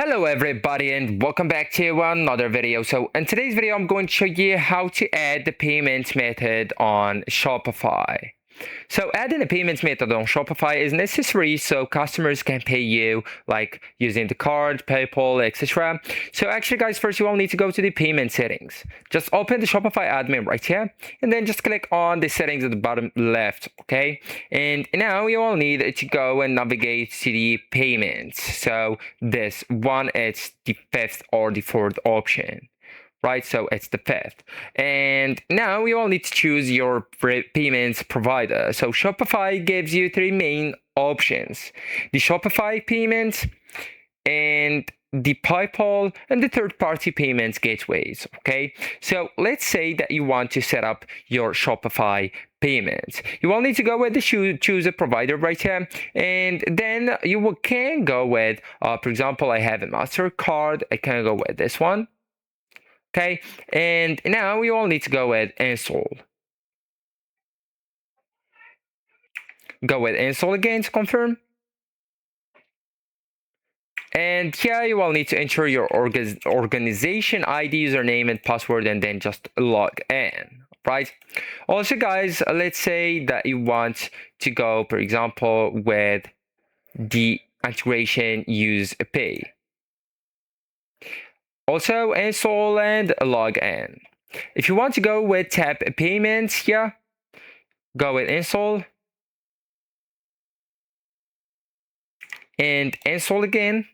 Hello everybody and welcome back to another video. So in today's video I'm going to show you how to add the payment method on Shopify. So adding a payments method on Shopify is necessary so customers can pay you like using the card, PayPal, etc. So actually guys, first you will need to go to the payment settings. Just open the Shopify admin right here and then just click on the settings at the bottom left, okay? And now you will need to go and navigate to the payments. So this one is the fifth or the fourth option. Right, so it's the fifth. And now you all need to choose your payments provider. So Shopify gives you three main options: the Shopify payments, and the PayPal, and the third-party payments gateways. Okay, so let's say that you want to set up your Shopify payments. You will need to go with the choose a provider right here, and then you can go with, for example, I have a MasterCard. I can go with this one. Okay, and now you all need to go with install. Go with install again to confirm. And here you will need to enter your organization ID, username, and password, and then just log in. Right. Also, guys, let's say that you want to go, for example, with the integration use pay. Also install and log in. If you want to go with tap payments here, go with install and install again.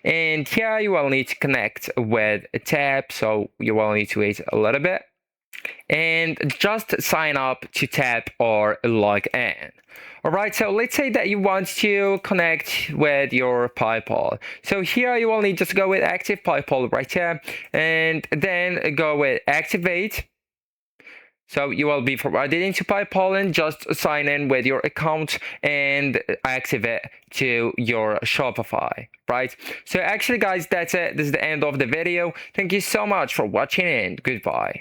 And here you will need to connect with a tap, so you will need to wait a little bit and just sign up to tap or log in. Alright, so let's say that you want to connect with your PayPal. So here you will need just go with active PayPal right here and then go with activate. So you will be forwarded into PayPal and just sign in with your account and activate to your Shopify, right? So actually guys, that's it. This is the end of the video. Thank you so much for watching and goodbye.